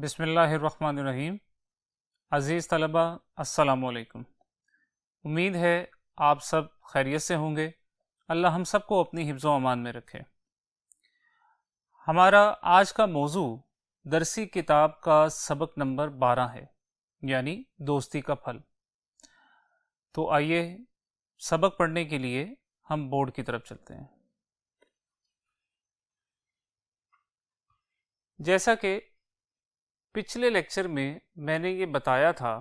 بسم اللہ الرحمن الرحیم۔ عزیز طلبہ، السلام علیکم۔ امید ہے آپ سب خیریت سے ہوں گے۔ اللہ ہم سب کو اپنی حفظ و امان میں رکھے۔ ہمارا آج کا موضوع درسی کتاب کا سبق نمبر 12 ہے، یعنی دوستی کا پھل۔ تو آئیے سبق پڑھنے کے لیے ہم بورڈ کی طرف چلتے ہیں۔ جیسا کہ پچھلے لیکچر میں نے یہ بتایا تھا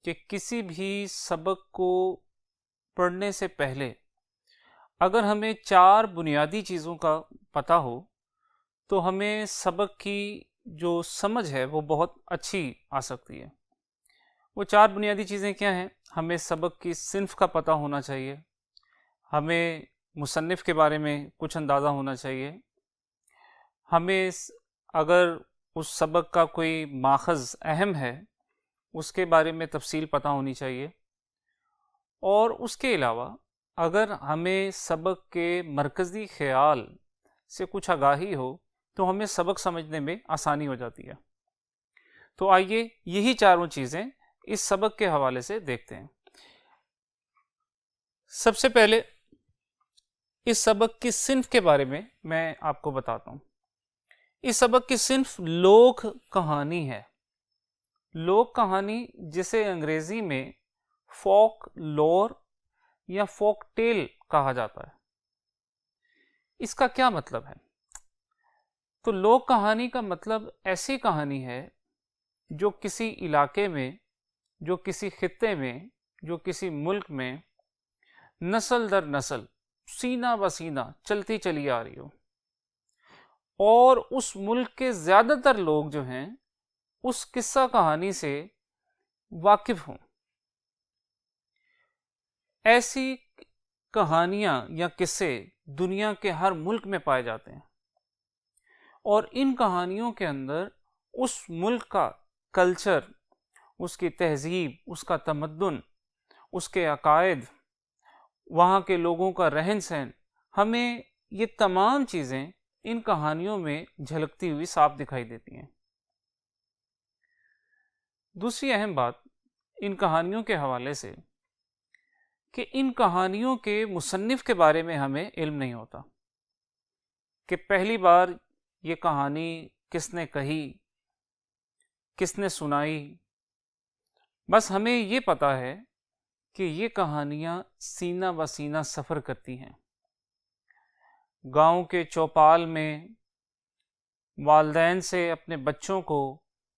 کہ کسی بھی سبق کو پڑھنے سے پہلے اگر ہمیں 4 بنیادی چیزوں کا پتہ ہو تو ہمیں سبق کی جو سمجھ ہے وہ بہت اچھی آ سکتی ہے۔ وہ 4 بنیادی چیزیں کیا ہیں؟ ہمیں سبق کی صنف کا پتہ ہونا چاہیے، ہمیں مصنف کے بارے میں کچھ اندازہ ہونا چاہیے، ہمیں اگر اس سبق کا کوئی ماخذ اہم ہے اس کے بارے میں تفصیل پتہ ہونی چاہیے، اور اس کے علاوہ اگر ہمیں سبق کے مرکزی خیال سے کچھ آگاہی ہو تو ہمیں سبق سمجھنے میں آسانی ہو جاتی ہے۔ تو آئیے یہی چاروں چیزیں اس سبق کے حوالے سے دیکھتے ہیں۔ سب سے پہلے اس سبق کی صنف کے بارے میں آپ کو بتاتا ہوں۔ اس سبق کی صنف لوک کہانی ہے۔ لوک کہانی جسے انگریزی میں فوک لور یا فوک ٹیل کہا جاتا ہے۔ اس کا کیا مطلب ہے؟ تو لوک کہانی کا مطلب ایسی کہانی ہے جو کسی علاقے میں، جو کسی خطے میں، جو کسی ملک میں نسل در نسل سینہ بہ سینہ چلتی چلی آ رہی ہو، اور اس ملک کے زیادہ تر لوگ جو ہیں اس قصہ کہانی سے واقف ہوں۔ ایسی کہانیاں یا قصے دنیا کے ہر ملک میں پائے جاتے ہیں، اور ان کہانیوں کے اندر اس ملک کا کلچر، اس کی تہذیب، اس کا تمدن، اس کے عقائد، وہاں کے لوگوں کا رہن سہن، ہمیں یہ تمام چیزیں ان کہانیوں میں جھلکتی ہوئی صاف دکھائی دیتی ہیں۔ دوسری اہم بات ان کہانیوں کے حوالے سے کہ ان کہانیوں کے مصنف کے بارے میں ہمیں علم نہیں ہوتا کہ پہلی بار یہ کہانی کس نے کہی، کس نے سنائی۔ بس ہمیں یہ پتہ ہے کہ یہ کہانیاں سینہ بہ سینہ سفر کرتی ہیں۔ گاؤں کے چوپال میں والدین سے اپنے بچوں کو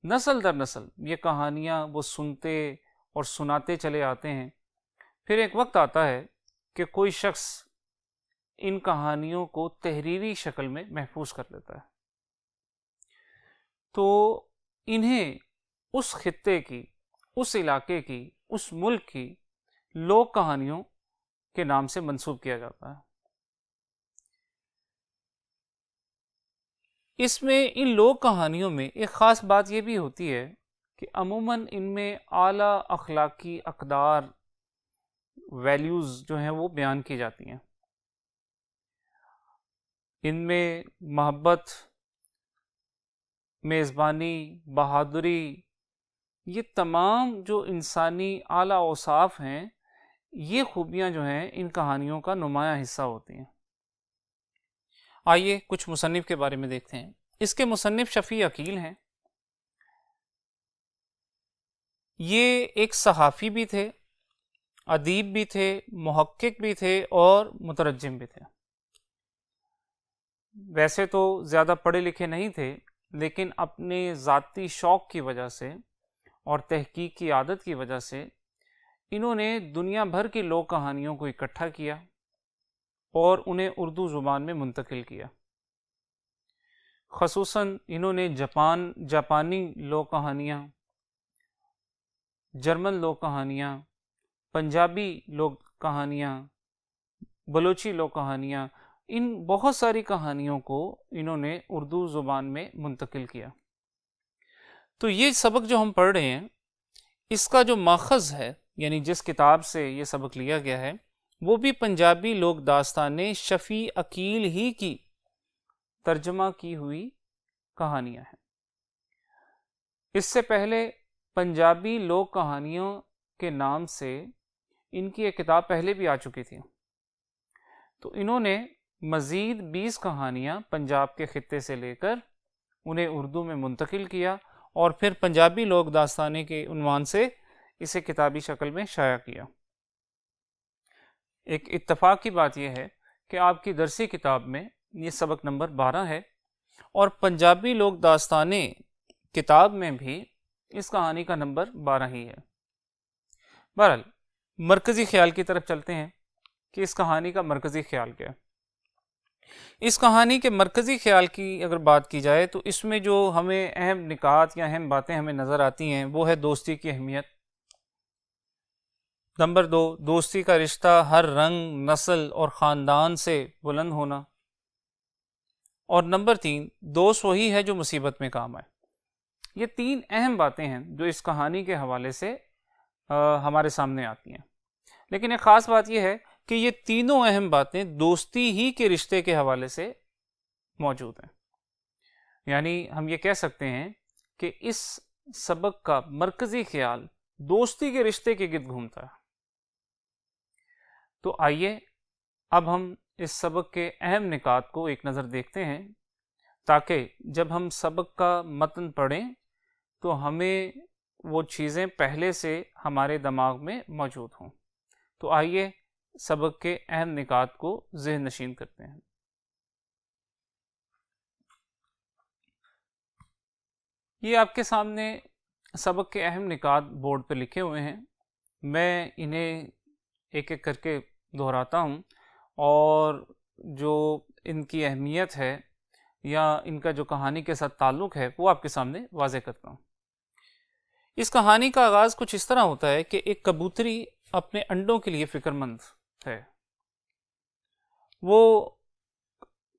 نسل در نسل یہ کہانیاں وہ سنتے اور سناتے چلے آتے ہیں۔ پھر ایک وقت آتا ہے کہ کوئی شخص ان کہانیوں کو تحریری شکل میں محفوظ کر لیتا ہے، تو انہیں اس خطے کی، اس علاقے کی، اس ملک کی لوک کہانیوں کے نام سے منسوب کیا جاتا ہے۔ اس میں ان لوک کہانیوں میں ایک خاص بات یہ بھی ہوتی ہے کہ عموماً ان میں اعلیٰ اخلاقی اقدار، ویلیوز جو ہیں وہ بیان کی جاتی ہیں۔ ان میں محبت، میزبانی، بہادری، یہ تمام جو انسانی اعلیٰ اوصاف ہیں، یہ خوبیاں جو ہیں ان کہانیوں کا نمایاں حصہ ہوتی ہیں۔ آئیے کچھ مصنف کے بارے میں دیکھتے ہیں۔ اس کے مصنف شفیع عقیل ہیں۔ یہ ایک صحافی بھی تھے، ادیب بھی تھے، محقق بھی تھے اور مترجم بھی تھے۔ ویسے تو زیادہ پڑھے لکھے نہیں تھے، لیکن اپنے ذاتی شوق کی وجہ سے اور تحقیق کی عادت کی وجہ سے انہوں نے دنیا بھر کی لوک کہانیوں کو اکٹھا کیا اور انہیں اردو زبان میں منتقل کیا۔ خصوصاً انہوں نے جاپانی لوک کہانیاں، جرمن لوک کہانیاں، پنجابی لوک کہانیاں، بلوچی لوک کہانیاں، ان بہت ساری کہانیوں کو انہوں نے اردو زبان میں منتقل کیا۔ تو یہ سبق جو ہم پڑھ رہے ہیں، اس کا جو ماخذ ہے، یعنی جس کتاب سے یہ سبق لیا گیا ہے، وہ بھی پنجابی لوک داستانیں شفیع عقیل ہی کی ترجمہ کی ہوئی کہانیاں ہیں۔ اس سے پہلے پنجابی لوک کہانیوں کے نام سے ان کی ایک کتاب پہلے بھی آ چکی تھی، تو انہوں نے مزید 20 کہانیاں پنجاب کے خطے سے لے کر انہیں اردو میں منتقل کیا اور پھر پنجابی لوک داستانے کے عنوان سے اسے کتابی شکل میں شائع کیا۔ ایک اتفاق کی بات یہ ہے کہ آپ کی درسی کتاب میں یہ سبق نمبر 12 ہے اور پنجابی لوک داستانے کتاب میں بھی اس کہانی کا نمبر 12 ہی ہے۔ بہرحال مرکزی خیال کی طرف چلتے ہیں کہ اس کہانی کا مرکزی خیال کیا ہے۔ اس کہانی کے مرکزی خیال کی اگر بات کی جائے تو اس میں جو ہمیں اہم نکات یا اہم باتیں ہمیں نظر آتی ہیں وہ ہے دوستی کی اہمیت۔ نمبر 2، دوستی کا رشتہ ہر رنگ، نسل اور خاندان سے بلند ہونا۔ اور نمبر 3، دوست وہی ہے جو مصیبت میں کام آئے۔ یہ 3 اہم باتیں ہیں جو اس کہانی کے حوالے سے ہمارے سامنے آتی ہیں، لیکن ایک خاص بات یہ ہے کہ یہ تینوں اہم باتیں دوستی ہی کے رشتے کے حوالے سے موجود ہیں۔ یعنی ہم یہ کہہ سکتے ہیں کہ اس سبق کا مرکزی خیال دوستی کے رشتے کے گرد گھومتا ہے۔ تو آئیے اب ہم اس سبق کے اہم نکات کو ایک نظر دیکھتے ہیں تاکہ جب ہم سبق کا متن پڑھیں تو ہمیں وہ چیزیں پہلے سے ہمارے دماغ میں موجود ہوں۔ تو آئیے سبق کے اہم نکات کو ذہن نشین کرتے ہیں۔ یہ آپ کے سامنے سبق کے اہم نکات بورڈ پہ لکھے ہوئے ہیں، میں انہیں ایک ایک کر کے دہراتا ہوں اور جو ان کی اہمیت ہے یا ان کا جو کہانی کے ساتھ تعلق ہے وہ آپ کے سامنے واضح کرتا ہوں۔ اس کہانی کا آغاز کچھ اس طرح ہوتا ہے کہ ایک کبوتری اپنے انڈوں کے لیے فکر مند ہے۔ وہ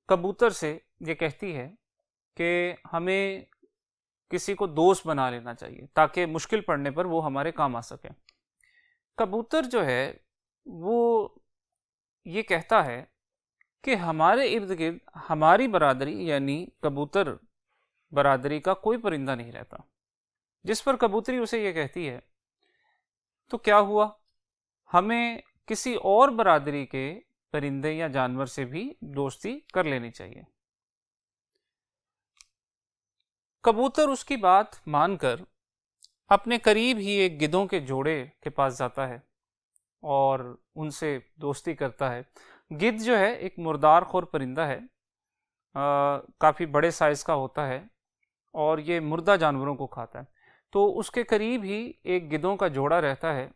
کبوتر سے یہ کہتی ہے کہ ہمیں کسی کو دوست بنا لینا چاہیے تاکہ مشکل پڑنے پر وہ ہمارے کام آ سکے۔ کبوتر جو ہے وہ یہ کہتا ہے کہ ہمارے ارد گرد ہماری برادری یعنی کبوتر برادری کا کوئی پرندہ نہیں رہتا، جس پر کبوتری اسے یہ کہتی ہے تو کیا ہوا، ہمیں کسی اور برادری کے پرندے یا جانور سے بھی دوستی کر لینی چاہیے۔ کبوتر اس کی بات مان کر اپنے قریب ہی ایک گدھوں کے جوڑے کے پاس جاتا ہے اور ان سے دوستی کرتا ہے۔ گدھ جو ہے ایک مردار خور پرندہ ہے، کافی بڑے سائز کا ہوتا ہے اور یہ مردہ جانوروں کو کھاتا ہے۔ تو اس کے قریب ہی ایک گدھوں کا جوڑا رہتا ہے،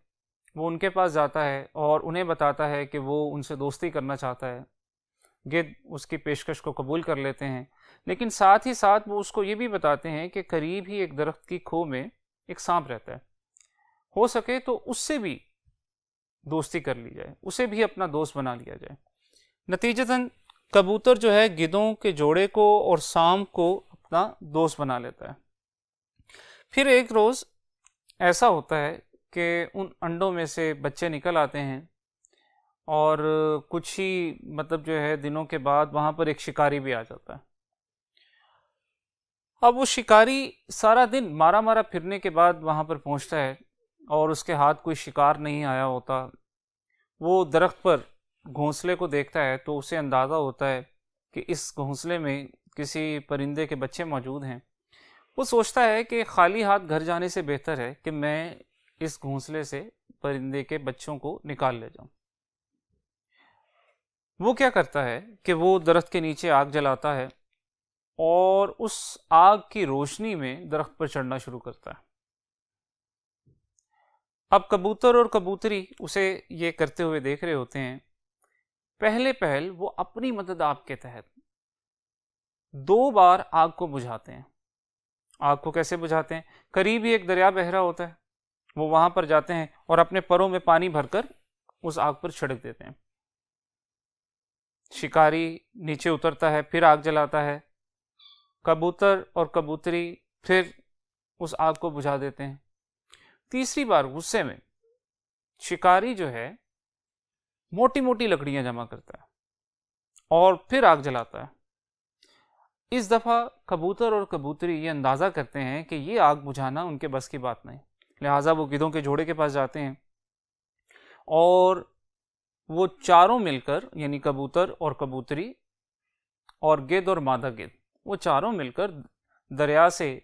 وہ ان کے پاس جاتا ہے اور انہیں بتاتا ہے کہ وہ ان سے دوستی کرنا چاہتا ہے۔ گدھ اس کی پیشکش کو قبول کر لیتے ہیں، لیکن ساتھ ہی ساتھ وہ اس کو یہ بھی بتاتے ہیں کہ قریب ہی ایک درخت کی کھو میں ایک سانپ رہتا ہے، ہو سکے تو اس سے بھی دوستی کر لی جائے، اسے بھی اپنا دوست بنا لیا جائے۔ نتیجتاً کبوتر جو ہے گدھوں کے جوڑے کو اور سانپ کو اپنا دوست بنا لیتا ہے۔ پھر ایک روز ایسا ہوتا ہے کہ ان انڈوں میں سے بچے نکل آتے ہیں اور کچھ ہی جو ہے دنوں کے بعد وہاں پر ایک شکاری بھی آ جاتا ہے۔ اب وہ شکاری سارا دن مارا مارا پھرنے کے بعد وہاں پر پہنچتا ہے اور اس کے ہاتھ کوئی شکار نہیں آیا ہوتا۔ وہ درخت پر گھونسلے کو دیکھتا ہے تو اسے اندازہ ہوتا ہے کہ اس گھونسلے میں کسی پرندے کے بچے موجود ہیں۔ وہ سوچتا ہے کہ خالی ہاتھ گھر جانے سے بہتر ہے کہ میں اس گھونسلے سے پرندے کے بچوں کو نکال لے جاؤں۔ وہ کیا کرتا ہے کہ وہ درخت کے نیچے آگ جلاتا ہے اور اس آگ کی روشنی میں درخت پر چڑھنا شروع کرتا ہے۔ اب کبوتر اور کبوتری اسے یہ کرتے ہوئے دیکھ رہے ہوتے ہیں۔ پہل وہ اپنی مدد آگ کے تحت 2 بار آگ کو بجھاتے ہیں۔ آگ کو کیسے بجھاتے ہیں؟ قریب ہی ایک دریا بہ رہا ہوتا ہے، وہ وہاں پر جاتے ہیں اور اپنے پروں میں پانی بھر کر اس آگ پر چھڑک دیتے ہیں۔ شکاری نیچے اترتا ہے، پھر آگ جلاتا ہے، کبوتر اور کبوتری پھر اس آگ کو بجھا دیتے ہیں۔ تیسری بار غصے میں شکاری جو ہے موٹی موٹی لکڑیاں جمع کرتا ہے اور پھر آگ جلاتا ہے۔ اس دفعہ کبوتر اور کبوتری یہ اندازہ کرتے ہیں کہ یہ آگ بجھانا ان کے بس کی بات نہیں، لہٰذا وہ گدھوں کے جوڑے کے پاس جاتے ہیں اور وہ چاروں مل کر، یعنی کبوتر اور کبوتری اور گدھ اور مادہ گدھ، وہ چاروں مل کر دریا سے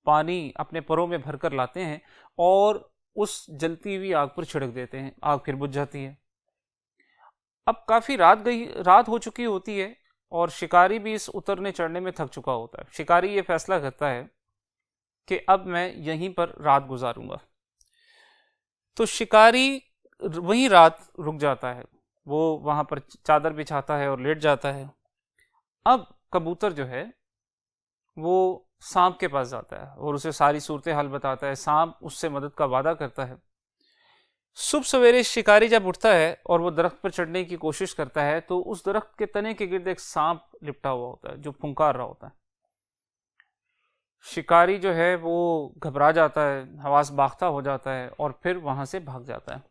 پانی اپنے پروں میں بھر کر لاتے ہیں اور اس جلتی ہوئی آگ پر چھڑک دیتے ہیں، آگ پھر بجھ جاتی ہے۔ اب کافی رات ہو چکی ہوتی ہے اور شکاری بھی اس اترنے چڑھنے میں تھک چکا ہوتا ہے۔ شکاری یہ فیصلہ کرتا ہے کہ اب میں یہیں پر رات گزاروں گا، تو شکاری وہیں رات رک جاتا ہے، وہ وہاں پر چادر بچھاتا ہے اور لیٹ جاتا ہے۔ اب کبوتر جو ہے وہ سانپ کے پاس جاتا ہے اور اسے ساری صورتحال بتاتا ہے۔ سانپ اس سے مدد کا وعدہ کرتا ہے۔ صبح سویرے شکاری جب اٹھتا ہے اور وہ درخت پر چڑھنے کی کوشش کرتا ہے تو اس درخت کے تنے کے گرد ایک سانپ لپٹا ہوا ہوتا ہے جو پھنکار رہا ہوتا ہے۔ شکاری جو ہے وہ گھبرا جاتا ہے، حواس باختہ ہو جاتا ہے اور پھر وہاں سے بھاگ جاتا ہے۔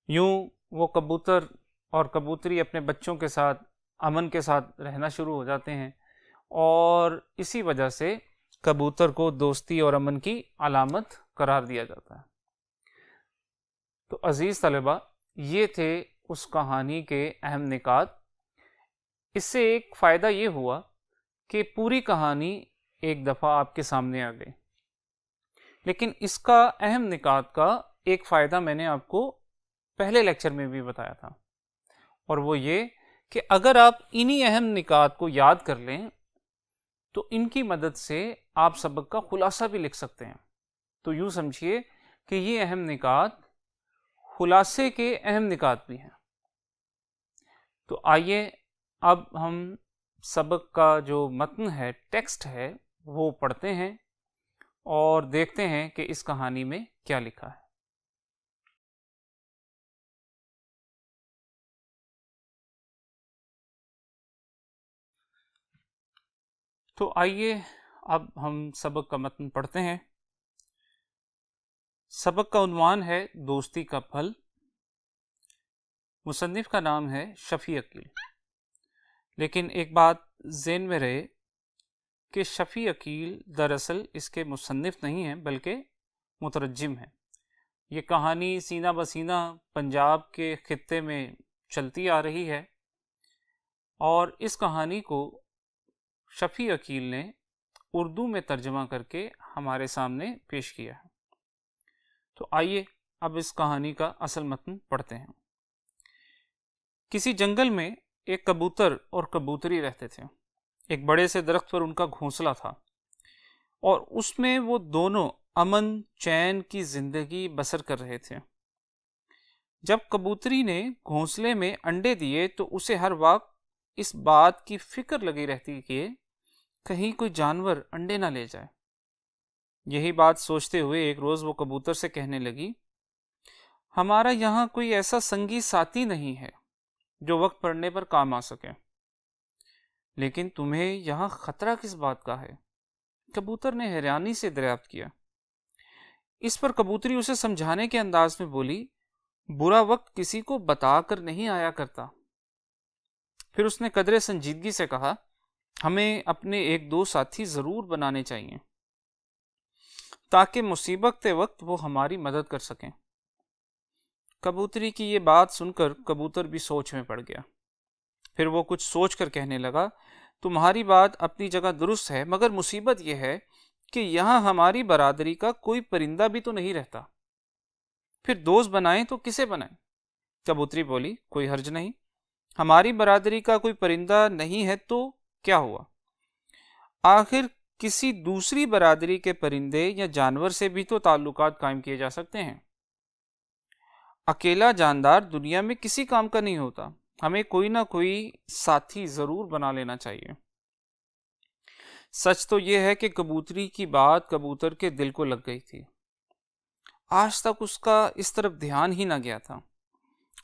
یوں وہ کبوتر اور کبوتری اپنے بچوں کے ساتھ امن کے ساتھ رہنا شروع ہو جاتے ہیں، اور اسی وجہ سے کبوتر کو دوستی اور امن کی علامت قرار دیا جاتا ہے۔ تو عزیز طلبہ، یہ تھے اس کہانی کے اہم نکات۔ اس سے ایک فائدہ یہ ہوا کہ پوری کہانی ایک دفعہ آپ کے سامنے آ گئی، لیکن اس کا اہم نکات کا ایک فائدہ میں نے آپ کو پہلے لیکچر میں بھی بتایا تھا، اور وہ یہ کہ اگر آپ انہی اہم نکات کو یاد کر لیں تو ان کی مدد سے آپ سبق کا خلاصہ بھی لکھ سکتے ہیں۔ تو یوں سمجھیے کہ یہ اہم نکات خلاصے کے اہم نکات بھی ہیں۔ تو آئیے اب ہم سبق کا جو متن ہے، ٹیکسٹ ہے، وہ پڑھتے ہیں اور دیکھتے ہیں کہ اس کہانی میں کیا لکھا ہے۔ تو آئیے اب ہم سبق کا متن پڑھتے ہیں۔ سبق کا عنوان ہے دوستی کا پھل۔ مصنف کا نام ہے شفیع عقیل، لیکن ایک بات ذہن میں رہے کہ شفیع عقیل دراصل اس کے مصنف نہیں ہیں بلکہ مترجم ہیں۔ یہ کہانی سینہ بسینہ پنجاب کے خطے میں چلتی آ رہی ہے، اور اس کہانی کو شفیع عقیل نے اردو میں ترجمہ کر کے ہمارے سامنے پیش کیا ہے۔ تو آئیے اب اس کہانی کا اصل متن پڑھتے ہیں۔ کسی جنگل میں ایک کبوتر اور کبوتری رہتے تھے۔ ایک بڑے سے درخت پر ان کا گھونسلہ تھا اور اس میں وہ دونوں امن چین کی زندگی بسر کر رہے تھے۔ جب کبوتری نے گھونسلے میں انڈے دیے تو اسے ہر وقت اس بات کی فکر لگی رہتی کہ کہیں کوئی جانور انڈے نہ لے جائے۔ یہی بات سوچتے ہوئے ایک روز وہ کبوتر سے کہنے لگی، ہمارا یہاں کوئی ایسا سنگی ساتھی نہیں ہے جو وقت پڑنے پر کام آ سکے، لیکن تمہیں یہاں خطرہ کس بات کا ہے؟ کبوتر نے حیرانی سے دریافت کیا۔ اس پر کبوتری اسے سمجھانے کے انداز میں بولی، برا وقت کسی کو بتا کر نہیں آیا کرتا۔ پھر اس نے قدرے سنجیدگی سے کہا، ہمیں اپنے ایک دو ساتھی ضرور بنانے چاہیے تاکہ مصیبت کے وقت وہ ہماری مدد کر سکیں۔ کبوتری کی یہ بات سن کر کبوتر بھی سوچ میں پڑ گیا۔ پھر وہ کچھ سوچ کر کہنے لگا، تمہاری بات اپنی جگہ درست ہے، مگر مصیبت یہ ہے کہ یہاں ہماری برادری کا کوئی پرندہ بھی تو نہیں رہتا، پھر دوست بنائیں تو کسے بنائیں؟ کبوتری بولی، کوئی حرج نہیں، ہماری برادری کا کوئی پرندہ نہیں ہے تو کیا ہوا؟ آخر کسی دوسری برادری کے پرندے یا جانور سے بھی تو تعلقات قائم کیے جا سکتے ہیں۔ اکیلا جاندار دنیا میں کسی کام کا نہیں ہوتا، ہمیں کوئی نہ کوئی ساتھی ضرور بنا لینا چاہیے۔ سچ تو یہ ہے کہ کبوتری کی بات کبوتر کے دل کو لگ گئی تھی۔ آج تک اس کا اس طرف دھیان ہی نہ گیا تھا،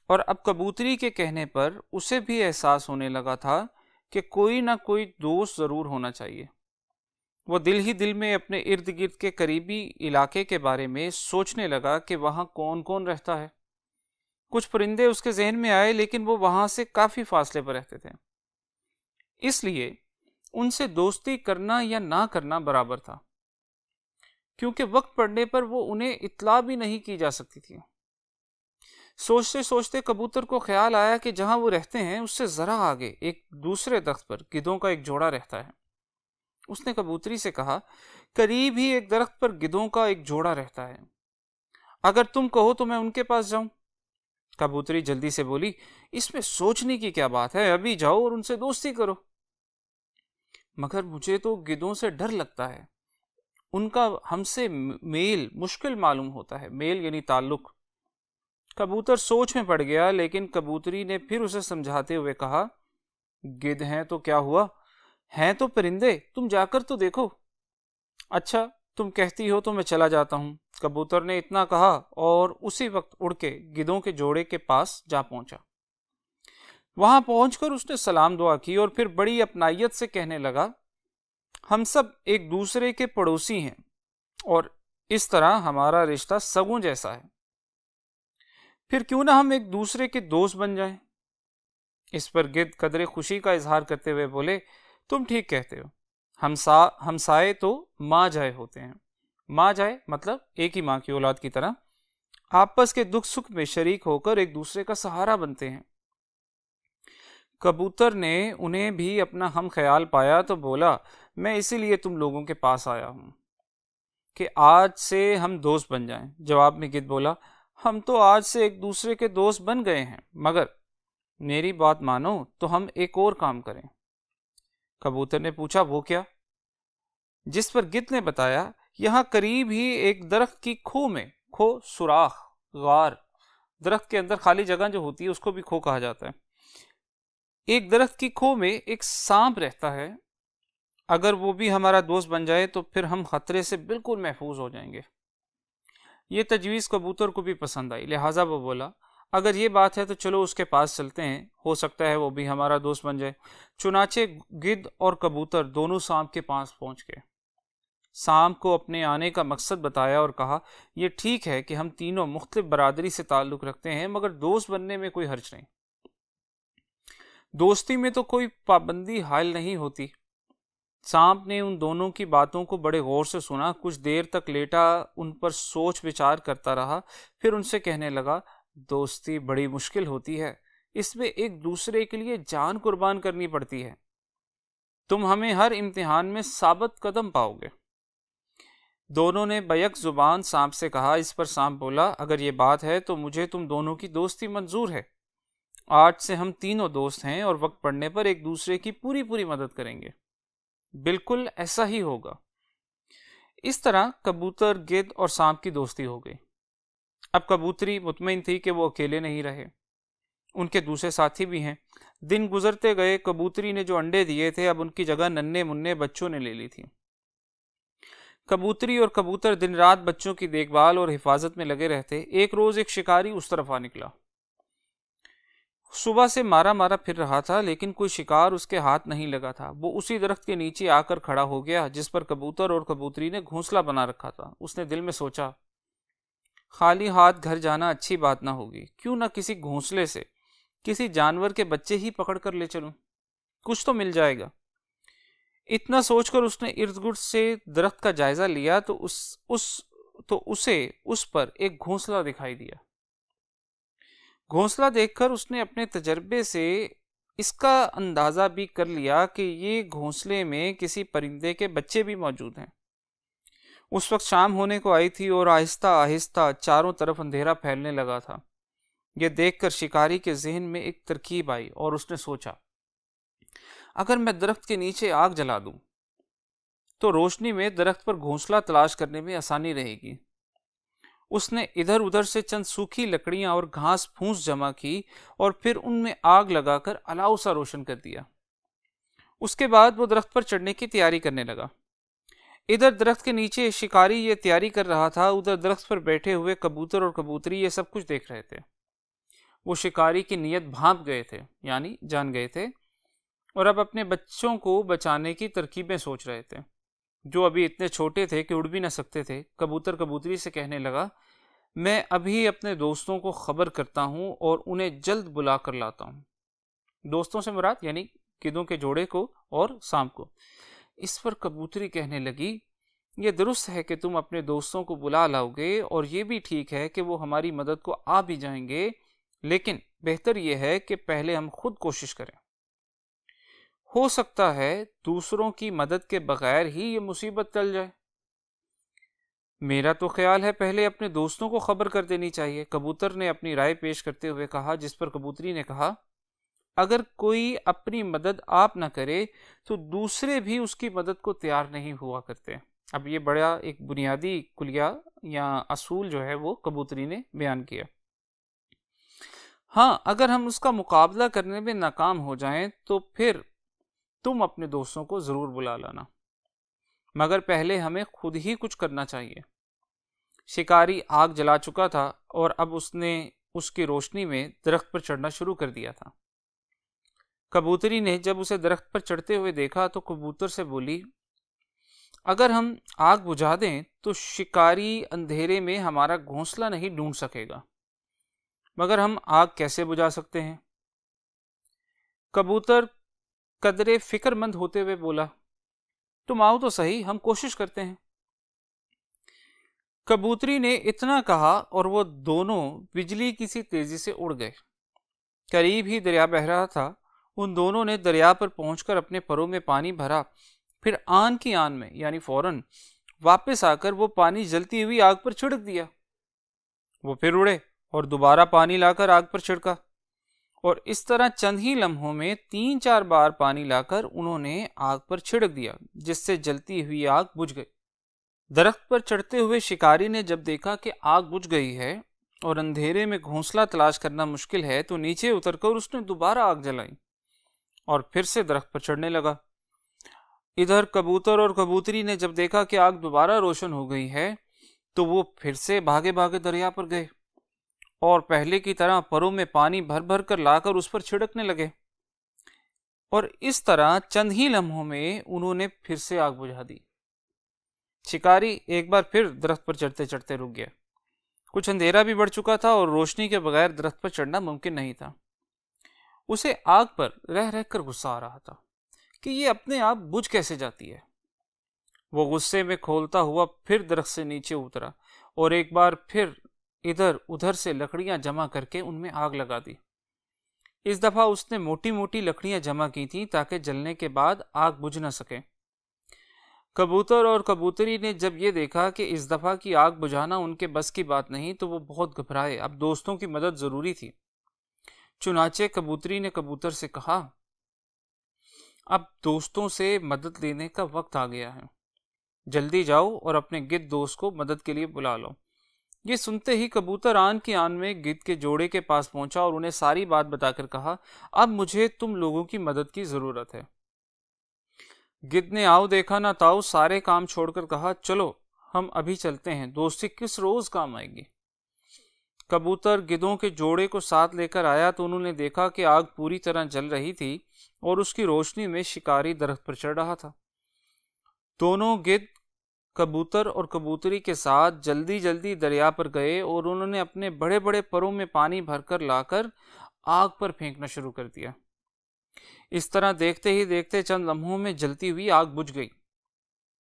اور اب کبوتری کے کہنے پر اسے بھی احساس ہونے لگا تھا کہ کوئی نہ کوئی دوست ضرور ہونا چاہیے۔ وہ دل ہی دل میں اپنے ارد گرد کے قریبی علاقے کے بارے میں سوچنے لگا کہ وہاں کون کون رہتا ہے۔ کچھ پرندے اس کے ذہن میں آئے، لیکن وہ وہاں سے کافی فاصلے پر رہتے تھے، اس لیے ان سے دوستی کرنا یا نہ کرنا برابر تھا، کیونکہ وقت پڑنے پر وہ انہیں اطلاع بھی نہیں کی جا سکتی تھی۔ سوچتے سوچتے کبوتر کو خیال آیا کہ جہاں وہ رہتے ہیں اس سے ذرا آگے ایک دوسرے درخت پر گدھوں کا ایک جوڑا رہتا ہے۔ اس نے کبوتری سے کہا، قریب ہی ایک درخت پر گدھوں کا ایک جوڑا رہتا ہے، اگر تم کہو تو میں ان کے پاس جاؤں۔ کبوتری جلدی سے بولی، اس میں سوچنے کی کیا بات ہے، ابھی جاؤ اور ان سے دوستی کرو۔ مگر مجھے تو گدھوں سے ڈر لگتا ہے، ان کا ہم سے میل مشکل معلوم ہوتا ہے۔ میل یعنی تعلق۔ کبوتر سوچ میں پڑ گیا، لیکن کبوتری نے پھر اسے سمجھاتے ہوئے کہا، گدھ ہیں تو کیا ہوا، ہیں تو پرندے، تم جا کر تو دیکھو۔ اچھا تم کہتی ہو تو میں چلا جاتا ہوں۔ کبوتر نے اتنا کہا اور اسی وقت اڑ کے گدھوں کے جوڑے کے پاس جا پہنچا۔ وہاں پہنچ کر اس نے سلام دعا کی اور پھر بڑی اپنائیت سے کہنے لگا، ہم سب ایک دوسرے کے پڑوسی ہیں اور اس طرح ہمارا رشتہ سگوں جیسا ہے، پھر کیوں نہ ہم ایک دوسرے کے دوست بن جائیں۔ اس پر گدھ قدرے خوشی کا اظہار کرتے ہوئے بولے، تم ٹھیک کہتے ہو، ہمسائے تو ماں جائے ہوتے ہیں۔ ماں جائے مطلب ایک ہی ماں کی اولاد کی طرح آپس کے دکھ سکھ میں شریک ہو کر ایک دوسرے کا سہارا بنتے ہیں۔ کبوتر نے انہیں بھی اپنا ہم خیال پایا تو بولا، میں اسی لیے تم لوگوں کے پاس آیا ہوں کہ آج سے ہم دوست بن جائیں۔ جواب میں گدھ بولا، ہم تو آج سے ایک دوسرے کے دوست بن گئے ہیں، مگر میری بات مانو تو ہم ایک اور کام کریں۔ کبوتر نے پوچھا، وہ کیا؟ جس پر گدھ نے بتایا، یہاں قریب ہی ایک درخت کی کھو میں، کھو سوراخ، غار، درخت کے اندر خالی جگہ جو ہوتی ہے اس کو بھی کھو کہا جاتا ہے، ایک درخت کی کھو میں ایک سانپ رہتا ہے، اگر وہ بھی ہمارا دوست بن جائے تو پھر ہم خطرے سے بالکل محفوظ ہو جائیں گے۔ یہ تجویز کبوتر کو بھی پسند آئی، لہٰذا وہ بولا، اگر یہ بات ہے تو چلو اس کے پاس چلتے ہیں، ہو سکتا ہے وہ بھی ہمارا دوست بن جائے۔ چنانچہ گدھ اور کبوتر دونوں سانپ کے پاس پہنچ گئے، سانپ کو اپنے آنے کا مقصد بتایا اور کہا، یہ ٹھیک ہے کہ ہم تینوں مختلف برادری سے تعلق رکھتے ہیں، مگر دوست بننے میں کوئی حرج نہیں، دوستی میں تو کوئی پابندی حائل نہیں ہوتی۔ سانپ نے ان دونوں کی باتوں کو بڑے غور سے سنا، کچھ دیر تک لیٹا ان پر سوچ وچار کرتا رہا، پھر ان سے کہنے لگا، دوستی بڑی مشکل ہوتی ہے، اس میں ایک دوسرے کے لیے جان قربان کرنی پڑتی ہے، تم ہمیں ہر امتحان میں ثابت قدم پاؤ گے۔ دونوں نے بیک زبان سانپ سے کہا۔ اس پر سانپ بولا، اگر یہ بات ہے تو مجھے تم دونوں کی دوستی منظور ہے، آج سے ہم تینوں دوست ہیں اور وقت پڑنے پر ایک دوسرے کی پوری مدد کریں گے۔ بالکل ایسا ہی ہوگا۔ اس طرح کبوتر، گدھ اور سانپ کی دوستی ہو گئی۔ اب کبوتری مطمئن تھی کہ وہ اکیلے نہیں رہے، ان کے دوسرے ساتھی بھی ہیں۔ دن گزرتے گئے، کبوتری نے جو انڈے دیے تھے اب ان کی جگہ ننھے منھے بچوں نے لے لی تھی۔ کبوتری اور کبوتر دن رات بچوں کی دیکھ بھال اور حفاظت میں لگے رہتے۔ ایک روز ایک شکاری اس طرف آ نکلا، صبح سے مارا پھر رہا تھا، لیکن کوئی شکار اس کے ہاتھ نہیں لگا تھا۔ وہ اسی درخت کے نیچے آ کر کھڑا ہو گیا جس پر کبوتر اور کبوتری نے گھونسلہ بنا رکھا تھا۔ اس نے دل میں سوچا، خالی ہاتھ گھر جانا اچھی بات نہ ہوگی، کیوں نہ کسی گھونسلے سے کسی جانور کے بچے ہی پکڑ کر لے چلوں، کچھ تو مل جائے گا۔ اتنا سوچ کر اس نے ارد گرد سے درخت کا جائزہ لیا تو اسے اس پر ایک گھونسلہ دکھائی دیا۔ گھونسلہ دیکھ کر اس نے اپنے تجربے سے اس کا اندازہ بھی کر لیا کہ یہ گھونسلے میں کسی پرندے کے بچے بھی موجود ہیں۔ اس وقت شام ہونے کو آئی تھی اور آہستہ آہستہ چاروں طرف اندھیرا پھیلنے لگا تھا۔ یہ دیکھ کر شکاری کے ذہن میں ایک ترکیب آئی اور اس نے سوچا، اگر میں درخت کے نیچے آگ جلا دوں تو روشنی میں درخت پر گھونسلہ تلاش کرنے میں آسانی رہے گی۔ اس نے ادھر ادھر سے چند سوکھی لکڑیاں اور گھاس پھونس جمع کی اور پھر ان میں آگ لگا کر الاؤ سا روشن کر دیا۔ اس کے بعد وہ درخت پر چڑھنے کی تیاری کرنے لگا۔ ادھر درخت کے نیچے شکاری یہ تیاری کر رہا تھا، ادھر درخت پر بیٹھے ہوئے کبوتر اور کبوتری یہ سب کچھ دیکھ رہے تھے۔ وہ شکاری کی نیت بھانپ گئے تھے، یعنی جان گئے تھے، اور اب اپنے بچوں کو بچانے کی ترکیبیں سوچ رہے تھے، جو ابھی اتنے چھوٹے تھے کہ اڑ بھی نہ سکتے تھے۔ کبوتر کبوتری سے کہنے لگا، میں ابھی اپنے دوستوں کو خبر کرتا ہوں اور انہیں جلد بلا کر لاتا ہوں۔ دوستوں سے مراد یعنی گدوں کے جوڑے کو اور سانپ کو۔ اس پر کبوتری کہنے لگی یہ درست ہے کہ تم اپنے دوستوں کو بلا لاؤ گے اور یہ بھی ٹھیک ہے کہ وہ ہماری مدد کو آ بھی جائیں گے، لیکن بہتر یہ ہے کہ پہلے ہم خود کوشش کریں۔ ہو سکتا ہے دوسروں کی مدد کے بغیر ہی یہ مصیبت ٹل جائے۔ میرا تو خیال ہے پہلے اپنے دوستوں کو خبر کر دینی چاہیے، کبوتر نے اپنی رائے پیش کرتے ہوئے کہا، جس پر کبوتری نے کہا اگر کوئی اپنی مدد آپ نہ کرے تو دوسرے بھی اس کی مدد کو تیار نہیں ہوا کرتے۔ اب یہ بڑا ایک بنیادی کلیہ یا اصول جو ہے وہ کبوتری نے بیان کیا۔ ہاں، اگر ہم اس کا مقابلہ کرنے میں ناکام ہو جائیں تو پھر تم اپنے دوستوں کو ضرور بلا لانا، مگر پہلے ہمیں خود ہی کچھ کرنا چاہیے۔ شکاری آگ جلا چکا تھا اور اب اس نے اس کی روشنی میں درخت پر چڑھنا شروع کر دیا تھا۔ کبوتری نے جب اسے درخت پر چڑھتے ہوئے دیکھا تو کبوتر سے بولی اگر ہم آگ بجھا دیں تو شکاری اندھیرے میں ہمارا گھونسلہ نہیں ڈھونڈ سکے گا، مگر ہم آگ کیسے بجھا سکتے ہیں؟ کبوتر قدرے فکر مند ہوتے ہوئے بولا تم آؤ تو صحیح، ہم کوشش کرتے ہیں۔ کبوتری نے اتنا کہا اور وہ دونوں بجلی کی سی تیزی سے اڑ گئے۔ قریب ہی دریا بہہ رہا تھا، ان دونوں نے دریا پر پہنچ کر اپنے پروں میں پانی بھرا، پھر آن کی آن میں یعنی فوراً واپس آ کر وہ پانی جلتی ہوئی آگ پر چھڑک دیا۔ وہ پھر اڑے اور دوبارہ پانی لا کر آگ پر چھڑکا، اور اس طرح چند ہی لمحوں میں 3-4 بار پانی لا کر انہوں نے آگ پر چھڑک دیا، جس سے جلتی ہوئی آگ بجھ گئی۔ درخت پر چڑھتے ہوئے شکاری نے جب دیکھا کہ آگ بجھ گئی ہے اور اندھیرے میں گھونسلہ تلاش کرنا مشکل ہے تو نیچے اتر کر اس نے دوبارہ آگ جلائی اور پھر سے درخت پر چڑھنے لگا۔ ادھر کبوتر اور کبوتری نے جب دیکھا کہ آگ دوبارہ روشن ہو گئی ہے تو وہ پھر سے بھاگے بھاگے دریا پر گئے اور پہلے کی طرح پروں میں پانی بھر بھر کر لا کر اس پر چھڑکنے لگے، اور اس طرح چند ہی لمحوں میں انہوں نے پھر سے آگ بجھا دی۔ شکاری ایک بار پھر درخت پر چڑھتے چڑھتے رک گیا۔ کچھ اندھیرا بھی بڑھ چکا تھا اور روشنی کے بغیر درخت پر چڑھنا ممکن نہیں تھا۔ اسے آگ پر رہ رہ کر غصہ آ رہا تھا کہ یہ اپنے آپ بجھ کیسے جاتی ہے۔ وہ غصے میں کھولتا ہوا پھر درخت سے نیچے اترا اور ایک بار پھر ادھر ادھر سے لکڑیاں جمع کر کے ان میں آگ لگا دی۔ اس دفعہ اس نے موٹی موٹی لکڑیاں جمع کی تھیں تاکہ جلنے کے بعد آگ بجھ نہ سکے۔ کبوتر اور کبوتری نے جب یہ دیکھا کہ اس دفعہ کی آگ بجھانا ان کے بس کی بات نہیں تو وہ بہت گھبرائے۔ اب دوستوں کی مدد ضروری تھی۔ چنانچہ کبوتری نے کبوتر سے کہا اب دوستوں سے مدد لینے کا وقت آ گیا ہے، جلدی جاؤ اور اپنے گدھ دوست کو مدد کے لیے بلا لو۔ یہ سنتے ہی کبوتر آن کی آن میں گدھ کے جوڑے کے پاس پہنچا اور انہیں ساری بات بتا کر کہا اب مجھے تم لوگوں کی مدد کی ضرورت ہے۔ گدھ نے آؤ دیکھا نہ تاؤ سارے کام چھوڑ کر کہا چلو ہم ابھی چلتے ہیں، دوستی کس روز کام آئے گی۔ کبوتر گدھوں کے جوڑے کو ساتھ لے کر آیا تو انہوں نے دیکھا کہ آگ پوری طرح جل رہی تھی اور اس کی روشنی میں شکاری درخت پر چڑھ رہا تھا۔ دونوں گدھ کبوتر اور کبوتری کے ساتھ جلدی جلدی دریا پر گئے اور انہوں نے اپنے بڑے بڑے پروں میں پانی بھر کر لا کر آگ پر پھینکنا شروع کر دیا۔ اس طرح دیکھتے ہی دیکھتے چند لمحوں میں جلتی ہوئی آگ بجھ گئی۔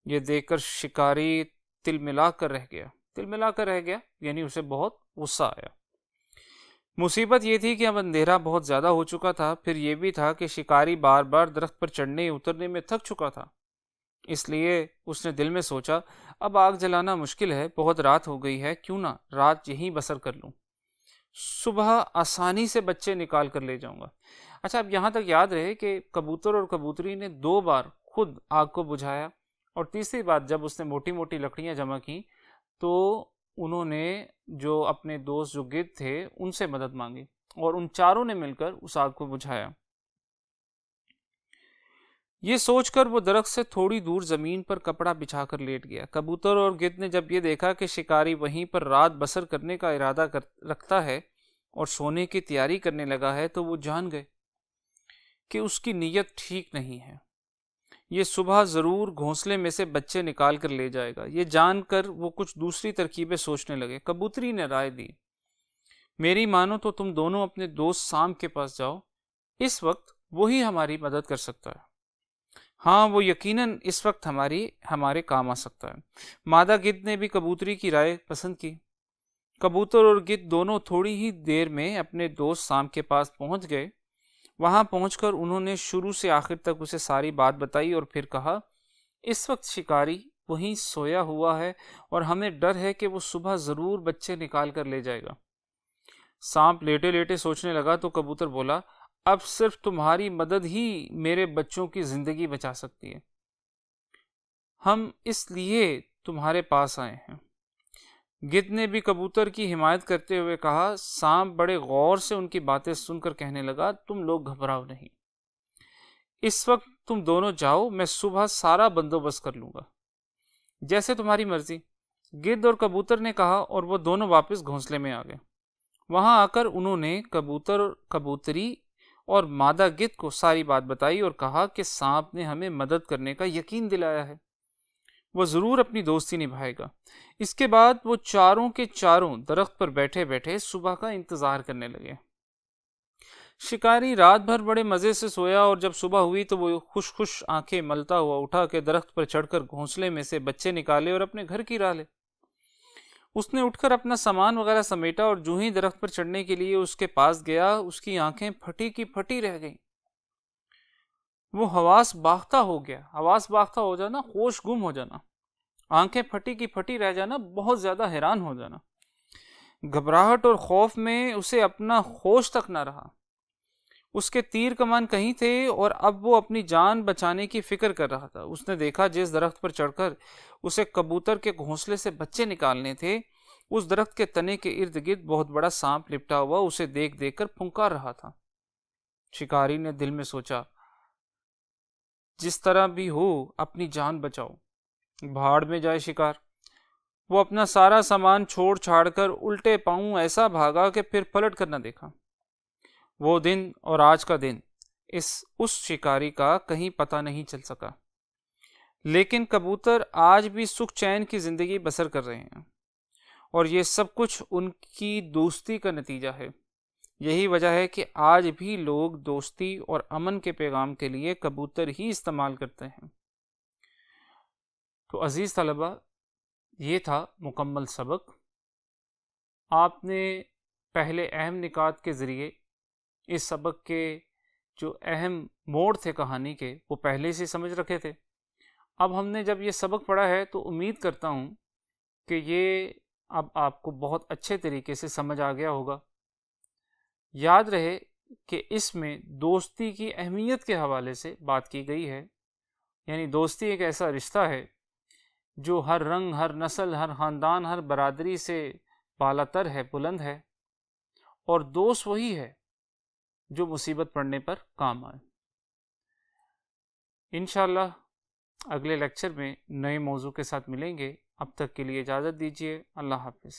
یہ دیکھ کر شکاری تل ملا کر رہ گیا یعنی اسے بہت غصہ آیا۔ مصیبت یہ تھی کہ اب اندھیرا بہت زیادہ ہو چکا تھا، پھر یہ بھی تھا کہ شکاری بار بار درخت پر چڑھنے اترنے میں تھک چکا تھا۔ اس لیے اس نے دل میں سوچا اب آگ جلانا مشکل ہے، بہت رات ہو گئی ہے، کیوں نہ رات یہیں بسر کر لوں، صبح آسانی سے بچے نکال کر لے جاؤں گا۔ اچھا، اب یہاں تک یاد رہے کہ کبوتر اور کبوتری نے 2 بار خود آگ کو بجھایا، اور تیسری بار جب اس نے موٹی موٹی لکڑیاں جمع کی تو انہوں نے جو اپنے دوست جو گدھ تھے ان سے مدد مانگی اور ان چاروں نے مل کر اس آگ کو بجھایا۔ یہ سوچ کر وہ درخت سے تھوڑی دور زمین پر کپڑا بچھا کر لیٹ گیا۔ کبوتر اور گدھ نے جب یہ دیکھا کہ شکاری وہیں پر رات بسر کرنے کا ارادہ رکھتا ہے اور سونے کی تیاری کرنے لگا ہے تو وہ جان گئے کہ اس کی نیت ٹھیک نہیں ہے۔ یہ صبح ضرور گھونسلے میں سے بچے نکال کر لے جائے گا۔ یہ جان کر وہ کچھ دوسری ترکیبیں سوچنے لگے۔ کبوتری نے رائے دی میری مانو تو تم دونوں اپنے دوست سام کے پاس جاؤ، اس وقت وہی ہماری مدد کر سکتا ہے. ہاں وہ یقیناً اس وقت ہمارے کام آ سکتا ہے. مادہ گدھ نے بھی کبوتری کی رائے پسند کی. کبوتر اور گدھ دونوں تھوڑی ہی دیر میں اپنے دوست سام کے پاس پہنچ گئے. وہاں پہنچ کر انہوں نے شروع سے آخر تک اسے ساری بات بتائی اور پھر کہا اس وقت شکاری وہیں سویا ہوا ہے اور ہمیں ڈر ہے کہ وہ صبح ضرور بچے نکال کر لے جائے گا. سانپ لیٹے لیٹے سوچنے لگا تو کبوتر بولا اب صرف تمہاری مدد ہی میرے بچوں کی زندگی بچا سکتی ہے. ہم اس لیے تمہارے پاس آئے ہیں. گدھ نے بھی کبوتر کی حمایت کرتے ہوئے کہا. سانپ بڑے غور سے ان کی باتیں سن کر کہنے لگا تم لوگ گھبراؤ نہیں. اس وقت تم دونوں جاؤ, میں صبح سارا بندوبست کر لوں گا. جیسے تمہاری مرضی, گدھ اور کبوتر نے کہا اور وہ دونوں واپس گھونسلے میں آ گئے. وہاں آ کر انہوں نے کبوتری اور مادہ گدھ کو ساری بات بتائی اور کہا کہ سانپ نے ہمیں مدد کرنے کا یقین دلایا ہے, وہ ضرور اپنی دوستی نبھائے گا. اس کے بعد وہ چاروں کے چاروں درخت پر بیٹھے بیٹھے صبح کا انتظار کرنے لگے. شکاری رات بھر بڑے مزے سے سویا اور جب صبح ہوئی تو وہ خوش آنکھیں ملتا ہوا اٹھا کہ درخت پر چڑھ کر گھونسلے میں سے بچے نکالے اور اپنے گھر کی راہ لے. اس نے اٹھ کر اپنا سامان وغیرہ سمیٹا اور جو ہی درخت پر چڑھنے کے لیے اس کے پاس گیا اس کی آنکھیں پھٹی کی پھٹی رہ گئیں. وہ حواس باختہ ہو گیا. حواس باختہ ہو جانا, ہوش گم ہو جانا, آنکھیں پھٹی کی پھٹی رہ جانا, بہت زیادہ حیران ہو جانا. گھبراہٹ اور خوف میں اسے اپنا ہوش تک نہ رہا. اس کے تیر کمان کہیں تھے اور اب وہ اپنی جان بچانے کی فکر کر رہا تھا. اس نے دیکھا جس درخت پر چڑھ کر اسے کبوتر کے گھونسلے سے بچے نکالنے تھے اس درخت کے تنے کے ارد گرد بہت بڑا سانپ لپٹا ہوا اسے دیکھ دیکھ کر پھنکار رہا تھا. شکاری نے دل میں سوچا جس طرح بھی ہو اپنی جان بچاؤ. بھاڑ میں جائے شکار. وہ اپنا سارا سامان چھوڑ چھاڑ کر الٹے پاؤں ایسا بھاگا کہ پھر پلٹ کر نہ دیکھا. وہ دن اور آج کا دن اس شکاری کا کہیں پتہ نہیں چل سکا. لیکن کبوتر آج بھی سکھ چین کی زندگی بسر کر رہے ہیں اور یہ سب کچھ ان کی دوستی کا نتیجہ ہے. یہی وجہ ہے کہ آج بھی لوگ دوستی اور امن کے پیغام کے لیے کبوتر ہی استعمال کرتے ہیں. تو عزیز طلبہ, یہ تھا مکمل سبق. آپ نے پہلے اہم نکات کے ذریعے اس سبق کے جو اہم موڑ تھے کہانی کے وہ پہلے سے سمجھ رکھے تھے. اب ہم نے جب یہ سبق پڑھا ہے تو امید کرتا ہوں کہ یہ اب آپ کو بہت اچھے طریقے سے سمجھ آ گیا ہوگا. یاد رہے کہ اس میں دوستی کی اہمیت کے حوالے سے بات کی گئی ہے. یعنی دوستی ایک ایسا رشتہ ہے جو ہر رنگ, ہر نسل, ہر خاندان, ہر برادری سے بالا تر ہے, بلند ہے. اور دوست وہی ہے جو مصیبت پڑنے پر کام آئے. انشاءاللہ اگلے لیکچر میں نئے موضوع کے ساتھ ملیں گے. اب تک کے لیے اجازت دیجیے. اللہ حافظ.